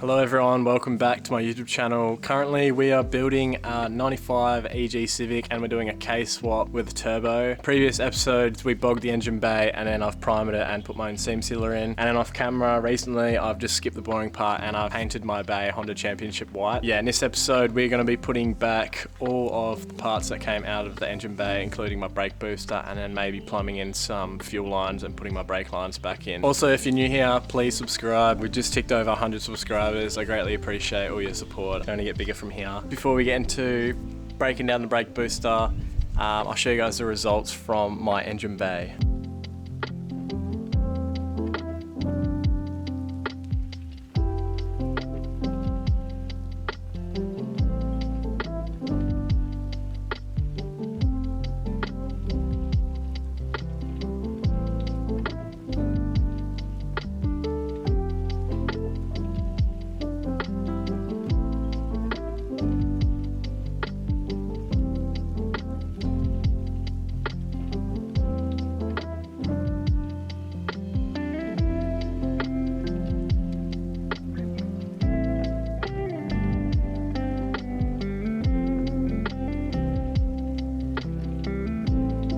Hello everyone, welcome back to my YouTube channel. Currently we are building a 95 EG Civic and we're doing a K-swap with a turbo. Previous episodes we bogged the engine bay and then I've primed it and put my own seam sealer in. And then off camera recently I've just skipped the boring part and I've painted my bay Honda Championship white. Yeah, in this episode we're going to be putting back all of the parts that came out of the engine bay, including my brake booster, and then maybe plumbing in some fuel lines and putting my brake lines back in. Also, if you're new here, please subscribe. We just ticked over 100 subscribers. I greatly appreciate all your support. Going to get bigger from here. Before we get into breaking down the brake booster, I'll show you guys the results from my engine bay.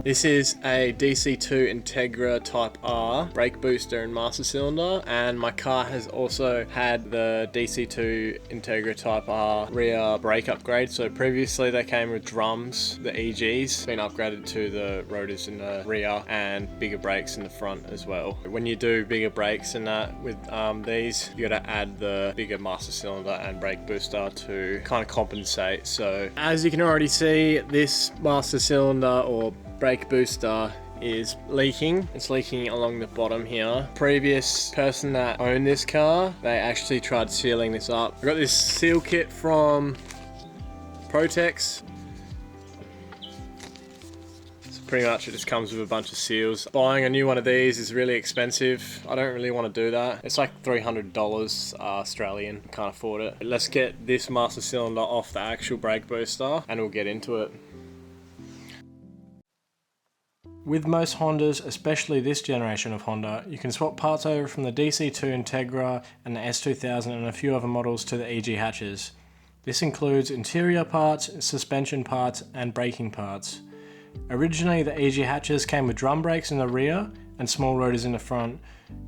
This is a DC2 Integra Type R brake booster and master cylinder, and my car has also had the DC2 Integra Type R rear brake upgrade. So previously they came with drums, the EGs, been upgraded to the rotors in the rear and bigger brakes in the front as well. When you do bigger brakes and that with these, you gotta add the bigger master cylinder and brake booster to kind of compensate. So as you can already see, this master cylinder or brake booster is leaking. It's leaking along the bottom here. Previous person that owned this car, they actually tried sealing this up. I got this seal kit from Protex. So pretty much it just comes with a bunch of seals. Buying a new one of these is really expensive. I don't really want to do that. It's like $300 Australian. Can't afford it. Let's get this master cylinder off the actual brake booster and we'll get into it. With most Hondas, especially this generation of Honda, you can swap parts over from the DC2 Integra and the S2000 and a few other models to the EG hatches. This includes interior parts, suspension parts, and braking parts. Originally, the EG hatches came with drum brakes in the rear and small rotors in the front.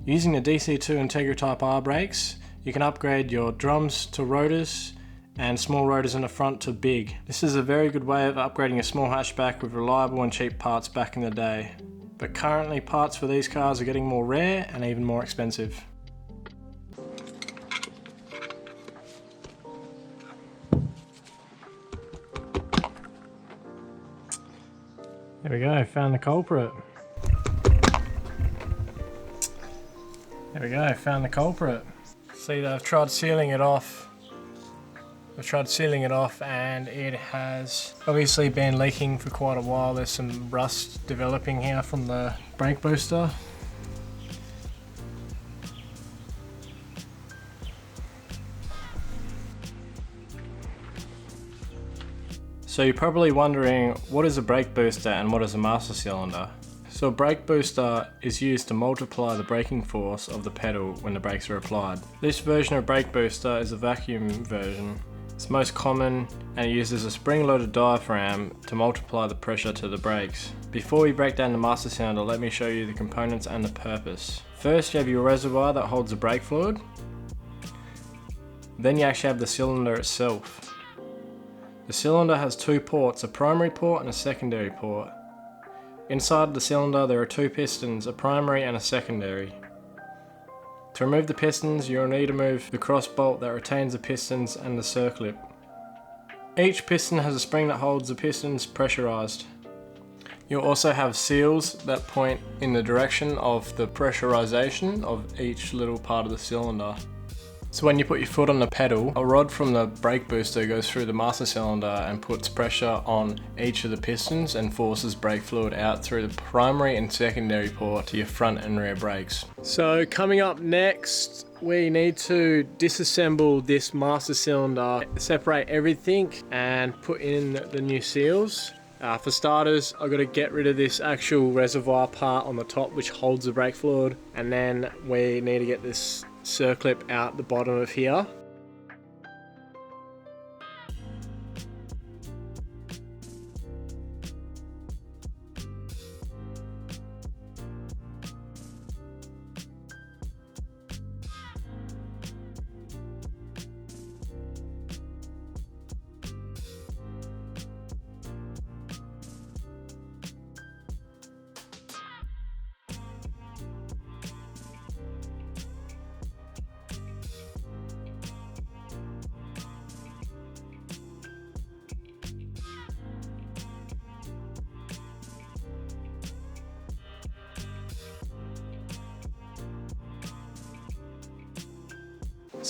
Using the DC2 Integra Type R brakes, you can upgrade your drums to rotors and small rotors in the front to big. This is a very good way of upgrading a small hatchback with reliable and cheap parts back in the day. But currently parts for these cars are getting more rare and even more expensive. There we go, found the culprit. There we go, found the culprit. See, they've tried sealing it off. I've tried sealing it off and it has obviously been leaking for quite a while. There's some rust developing here from the brake booster. So you're probably wondering, what is a brake booster and what is a master cylinder? So a brake booster is used to multiply the braking force of the pedal when the brakes are applied. This version of brake booster is a vacuum version. It's most common and it uses a spring-loaded diaphragm to multiply the pressure to the brakes. Before we break down the master cylinder, let me show you the components and the purpose. First, you have your reservoir that holds the brake fluid. Then you actually have the cylinder itself. The cylinder has two ports, a primary port and a secondary port. Inside the cylinder there are two pistons, a primary and a secondary. To remove the pistons, you'll need to move the cross bolt that retains the pistons and the circlip. Each piston has a spring that holds the pistons pressurized. You'll also have seals that point in the direction of the pressurization of each little part of the cylinder. So when you put your foot on the pedal, a rod from the brake booster goes through the master cylinder and puts pressure on each of the pistons and forces brake fluid out through the primary and secondary port to your front and rear brakes. So coming up next, we need to disassemble this master cylinder, separate everything and put in the new seals. For starters, I've got to get rid of this actual reservoir part on the top which holds the brake fluid, and then we need to get this circlip out the bottom of here.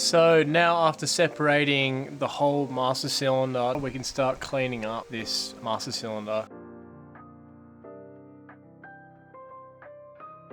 So now after separating the whole master cylinder, we can start cleaning up this master cylinder.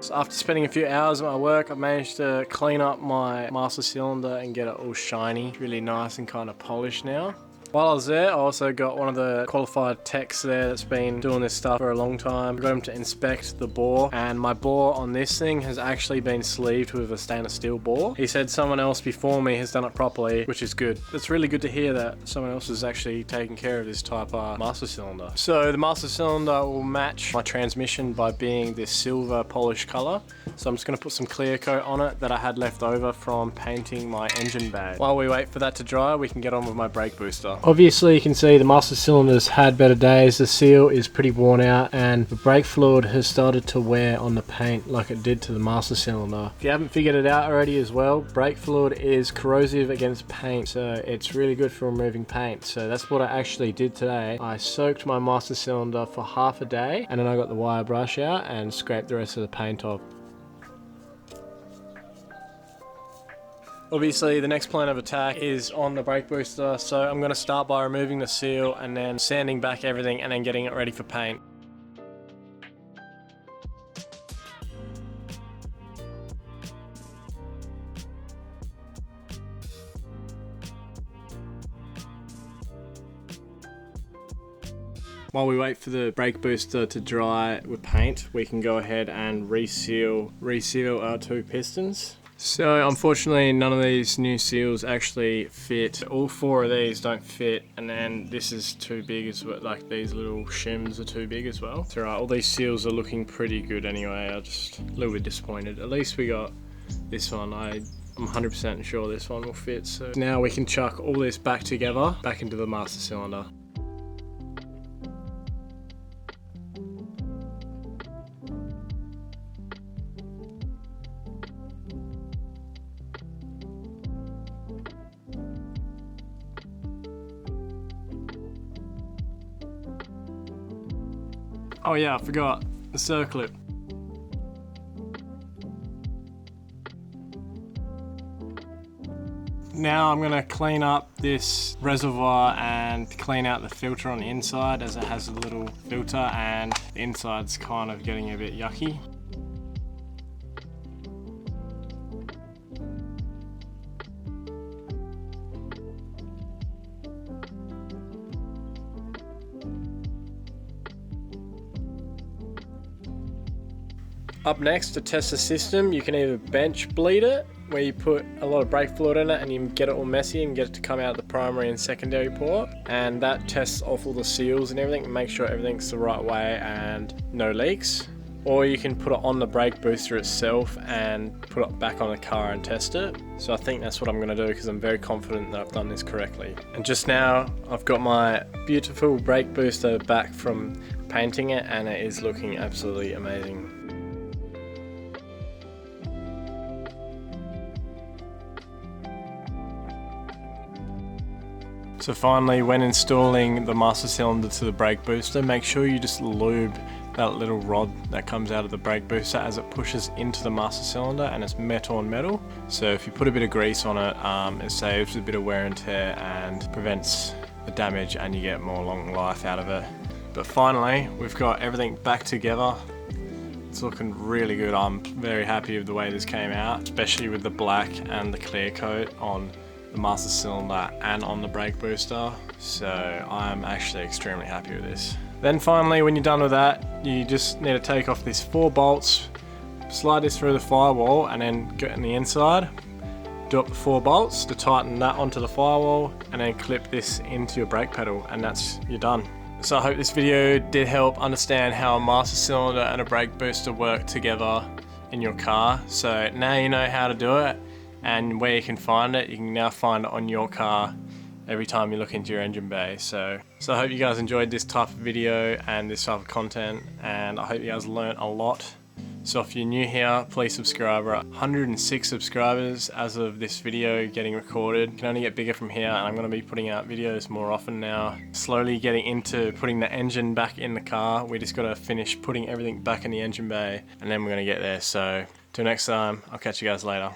So after spending a few hours at my work, I've managed to clean up my master cylinder and get it all shiny, really nice and kind of polished now. While I was there, I also got one of the qualified techs there that's been doing this stuff for a long time. I got him to inspect the bore, and my bore on this thing has actually been sleeved with a stainless steel bore. He said someone else before me has done it properly, which is good. It's really good to hear that someone else is actually taking care of this type of master cylinder. So the master cylinder will match my transmission by being this silver polished color. So I'm just going to put some clear coat on it that I had left over from painting my engine bay. While we wait for that to dry, we can get on with my brake booster. Obviously you can see the master cylinder's had better days. The seal is pretty worn out and the brake fluid has started to wear on the paint like it did to the master cylinder. If you haven't figured it out already as well, brake fluid is corrosive against paint, so it's really good for removing paint. So that's what I actually did today. I soaked my master cylinder for half a day and then I got the wire brush out and scraped the rest of the paint off. Obviously the next plan of attack is on the brake booster, so I'm going to start by removing the seal and then sanding back everything and then getting it ready for paint. While we wait for the brake booster to dry with paint, we can go ahead and reseal our two pistons. So unfortunately none of these new seals actually fit. All four of these don't fit, and then this is too big as well, like these little shims are too big as well. It's alright, all these seals are looking pretty good anyway. I'm just a little bit disappointed. At least we got this one. I'm 100% sure this one will fit. So now we can chuck all this back together, back into the master cylinder. Oh yeah, I forgot the circlip. Now I'm gonna clean up this reservoir and clean out the filter on the inside, as it has a little filter and the inside's kind of getting a bit yucky. Up next, to test the system, you can either bench bleed it, where you put a lot of brake fluid in it and you get it all messy and get it to come out of the primary and secondary port, and that tests off all the seals and everything and make sure everything's the right way and no leaks. Or you can put it on the brake booster itself and put it back on the car and test it. So I think that's what I'm going to do, because I'm very confident that I've done this correctly. And just now I've got my beautiful brake booster back from painting it and it is looking absolutely amazing. So finally, when installing the master cylinder to the brake booster, make sure you just lube that little rod that comes out of the brake booster as it pushes into the master cylinder, and it's metal on metal. So if you put a bit of grease on it, it saves a bit of wear and tear and prevents the damage, and you get more long life out of it. But finally, we've got everything back together. It's looking really good. I'm very happy with the way this came out, especially with the black and the clear coat on the master cylinder and on the brake booster. So I'm actually extremely happy with this. Then finally, when you're done with that, you just need to take off these 4 bolts, slide this through the firewall, and then get on the inside, do up the 4 bolts to tighten that onto the firewall, and then clip this into your brake pedal, and you're done. So I hope this video did help understand how a master cylinder and a brake booster work together in your car. So now you know how to do it and where you can find it. You can now find it on your car every time you look into your engine bay. So I hope you guys enjoyed this type of video and this type of content, and I hope you guys learned a lot. So if you're new here, please subscribe. We're at 106 subscribers as of this video getting recorded. It can only get bigger from here, and I'm going to be putting out videos more often now. Slowly getting into putting the engine back in the car. We just got to finish putting everything back in the engine bay, and then we're going to get there. So till next time, I'll catch you guys later.